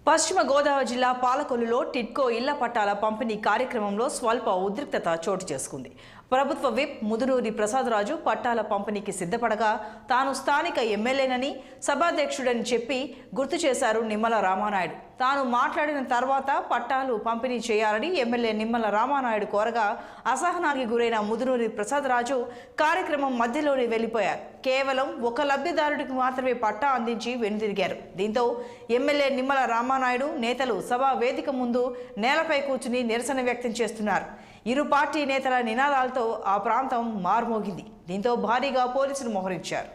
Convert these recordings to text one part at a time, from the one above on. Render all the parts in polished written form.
పశ్చిమ గోదావరి జిల్లా పాలకొల్లులో టిడ్కో ఇళ్ల పట్టాల పంపిణీ కార్యక్రమంలో స్వల్ప ఉద్రిక్తత చోటు చేసుకుంది. ప్రభుత్వ విప్ ముదునూరి ప్రసాదరాజు పట్టాల పంపిణీకి సిద్ధపడగా తాను స్థానిక ఎమ్మెల్యేనని సభాధ్యక్షుడని చెప్పి గుర్తు చేశారు నిమ్మల రామానాయుడు. తాను మాట్లాడిన తర్వాత పట్టాలు పంపిణీ చేయాలని ఎమ్మెల్యే నిమ్మల రామానాయుడు కోరగా అసహనానికి గురైన ముదునూరి ప్రసాదరాజు కార్యక్రమం మధ్యలోనే వెళ్లిపోయారు. కేవలం ఒక లబ్ధిదారుడికి మాత్రమే పట్టా అందించి వెనుదిరిగారు. దీంతో ఎమ్మెల్యే నిమ్మల రామానాయుడు నేతలు సభా వేదిక ముందు నేలపై కూర్చుని నిరసన వ్యక్తం చేస్తున్నారు. ఇరు పార్టీ నేతల నినాదాలతో ఆ ప్రాంతం మార్మోగింది. దీంతో భారీగా పోలీసులు మోహరించారు.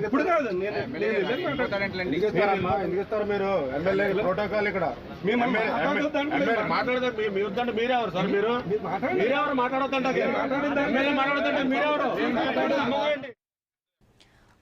ఇప్పుడు కాదు మీరు ఎమ్మెల్యే ప్రోటోకాల్ ఇక్కడ మాట్లాడతారు. మీ వద్దంటే మీరెవరు సార్? మీరెవరు మాట్లాడొద్దంటే మీరెవరు?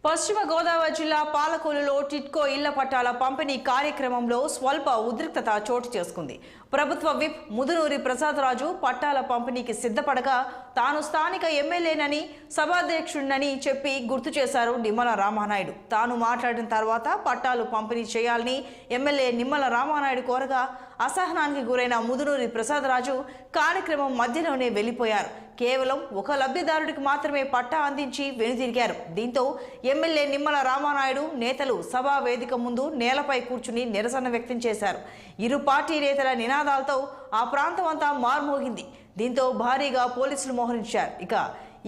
పశ్చిమ గోదావరి జిల్లా పాలకొల్లులో టిడ్కో ఇళ్ల పట్టాల పంపిణీ కార్యక్రమంలో స్వల్ప ఉద్రిక్తత చోటు చేసుకుంది. ప్రభుత్వ విప్ ముదునూరి ప్రసాదరాజు పట్టాల పంపిణీకి సిద్ధపడగా తాను స్థానిక ఎమ్మెల్యేనని సభాధ్యక్షుడినని చెప్పి గుర్తు చేశారు నిమ్మల రామానాయుడు. తాను మాట్లాడిన తర్వాత పట్టాలు పంపిణీ చేయాలని ఎమ్మెల్యే నిమ్మల రామానాయుడు కోరగా అసహనానికి గురైన ముదునూరి ప్రసాదరాజు కార్యక్రమం మధ్యలోనే వెళ్లిపోయారు. కేవలం ఒక లబ్ధిదారుడికి మాత్రమే పట్టా అందించి వెనుదిరిగారు. దీంతో ఎమ్మెల్యే నిమ్మల రామానాయుడు నేతలు సభా వేదిక ముందు నేలపై కూర్చుని నిరసన వ్యక్తం చేశారు. ఇరు పార్టీ నేతల నినాదాలతో ఆ ప్రాంతం అంతా మార్మోగింది. దీంతో భారీగా పోలీసులు మోహరించారు. ఇక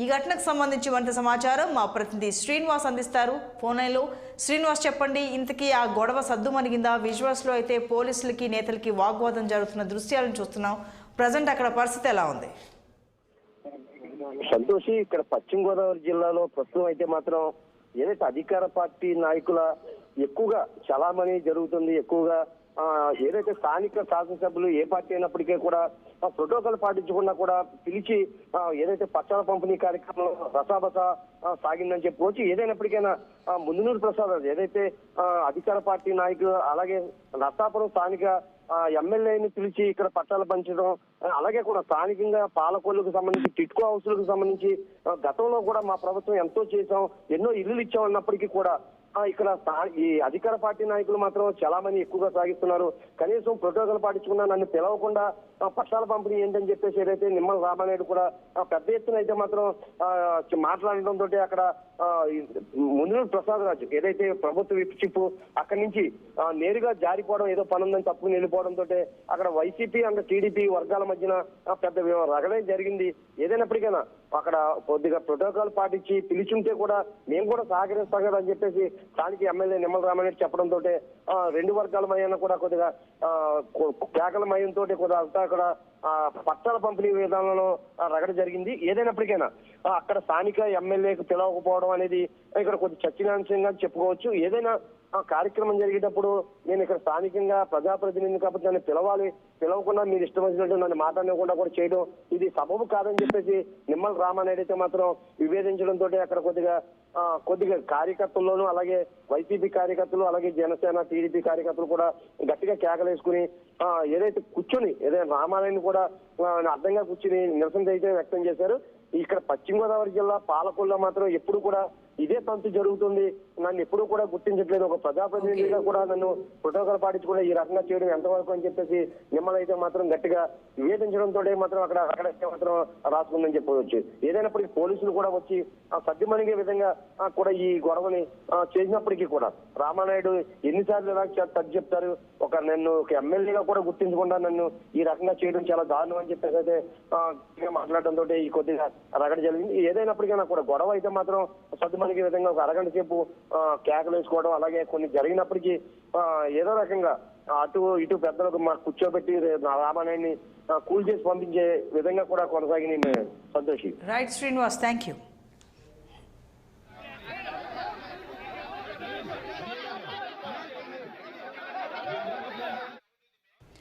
ఈ ఘటనకు సంబంధించి మరింత సమాచారం మా ప్రతినిధి శ్రీనివాస్ అందిస్తారు. ఫోన్ లైన్లో శ్రీనివాస్, చెప్పండి, ఇంతకీ ఆ గొడవ సద్దుమణిగిందా? విజువల్స్లో అయితే పోలీసులకి నేతలకి వాగ్వాదం జరుగుతున్న దృశ్యాలను చూస్తున్నాం. ప్రజెంట్ అక్కడ పరిస్థితి ఎలా ఉంది? సంతోషి, ఇక్కడ పశ్చిమ గోదావరి జిల్లాలో ప్రస్తుతం అయితే మాత్రం ఏదైతే అధికార పార్టీ నాయకుల ఎక్కువగా చలామణి జరుగుతుంది. ఎక్కువగా ఏదైతే స్థానిక శాసనసభ్యులు ఏ పార్టీ అయినప్పటికీ కూడా ప్రోటోకాల్ పాటించకుండా కూడా పిలిచి ఏదైతే పట్టాల పంపిణీ కార్యక్రమంలో రసాబస సాగిందని చెప్పుకోవచ్చు. ఏదైనప్పటికైనా ముదునూరి ప్రసాద్ ఏదైతే అధికార పార్టీ నాయకులు అలాగే నర్సాపురం స్థానిక ఎమ్మెల్యేని పిలిచి ఇక్కడ పట్టాలు పంచడం, అలాగే కూడా స్థానికంగా పాలకొల్లుకు సంబంధించి టిడ్కో హౌస్లకు సంబంధించి గతంలో కూడా మా ప్రభుత్వం ఎంతో చేశాం, ఎన్నో ఇల్లులు ఇచ్చాం అన్నప్పటికీ కూడా ఇక్కడ ఈ అధికార పార్టీ నాయకులు మాత్రం చాలా మంది ఎక్కువగా సాగిస్తున్నారు. కనీసం ప్రోటోకాల్ పాటించుకున్నా నన్ను పిలవకుండా పట్టాల పంపిణీ ఏంటని చెప్పేసి ఏదైతే నిమ్మల రామానాయుడు కూడా పెద్ద ఎత్తున అయితే మాత్రం మాట్లాడడంతో అక్కడ ముదునూరి ప్రసాదరాజు ఏదైతే ప్రభుత్వ విప్ చిప్ అక్కడి నుంచి నేరుగా జారిపోవడం, ఏదో పనుందని తప్పుకుని వెళ్ళిపోవడంతో అక్కడ వైసీపీ అండ్ టీడీపీ వర్గాల మధ్యన పెద్ద రగడే జరిగింది. ఏదైనప్పటికైనా అక్కడ కొద్దిగా ప్రోటోకాల్ పాటించి పిలిచుంటే కూడా మేము కూడా సహకరిస్తాం కదా అని చెప్పేసి స్థానిక ఎమ్మెల్యే నిమ్మల రామారెడ్డి చెప్పడంతో రెండు వర్గాల మధ్యన కూడా కొద్దిగా కేకల మయంతో కూడా అక్కడ పట్టాల పంపిణీ విధానంలో రగడ జరిగింది. ఏదైనప్పటికైనా అక్కడ స్థానిక ఎమ్మెల్యేకు పిలవకపోవడం అనేది ఇక్కడ కొద్ది చర్చనీయాంశంగా చెప్పుకోవచ్చు. ఏదైనా కార్యక్రమం జరిగేటప్పుడు నేను ఇక్కడ స్థానికంగా ప్రజాప్రతినిధి కాబట్టి నన్ను పిలవకుండా మీరు ఇష్టం వచ్చినట్టు నన్ను మాట్లాడకుండా కూడా చేయడం ఇది సబబు కాదని చెప్పేసి నిమ్మల రామానాయుడు అయితే మాత్రం విభేదించడంతో అక్కడ కొద్దిగా కార్యకర్తల్లోనూ అలాగే వైసీపీ కార్యకర్తలు అలాగే జనసేన టీడీపీ కార్యకర్తలు కూడా గట్టిగా కేకలేసుకుని ఏదైతే కూర్చొని ఏదైనా రామానాయుడిని కూడా అర్థంగా కూర్చుని నిరసన అయితే వ్యక్తం చేశారు. ఇక్కడ పశ్చిమ గోదావరి జిల్లా పాలకొల్లో మాత్రం ఎప్పుడు కూడా ఇదే తంతు జరుగుతుంది. నన్ను ఎప్పుడూ కూడా గుర్తించట్లేదు. ఒక ప్రజాప్రతినిధిగా కూడా నన్ను ప్రోటోకాల్ పాటించుకుని ఈ రకంగా చేయడం ఎంతవరకు అని చెప్పేసి నిమ్మలైతే మాత్రం గట్టిగా నివేదించడంతో మాత్రం అక్కడైతే మాత్రం రాసుకుందని చెప్పవచ్చు. ఏదైనప్పటికీ పోలీసులు కూడా వచ్చి సద్దుమణిగే విధంగా కూడా ఈ గొడవని చేసినప్పటికీ కూడా రామానాయుడు ఎన్నిసార్లు ఇలా తగ్గి చెప్తారు. నన్ను ఒక ఎమ్మెల్యేగా కూడా గుర్తించకుండా నన్ను ఈ రకంగా చేయడం చాలా దారుణం అని చెప్పేసి అయితే మాట్లాడడంతో ఈ కొద్దిగా రగడ జరిగింది. ఏదైనప్పటికైనా కూడా గొడవ అయితే మాత్రం సద్దుమణిగే విధంగా ఒక అరగంట సేపు కేకలు వేసుకోవడం అలాగే కొన్ని జరిగినప్పటికీ ఏదో రకంగా అటు ఇటు పెద్దలకు కూర్చోబెట్టి రామానాయుడిని కూల్ చేసి పంపించే విధంగా కూడా కొనసాగింది. Santoshi. Right Srinivas, thank you.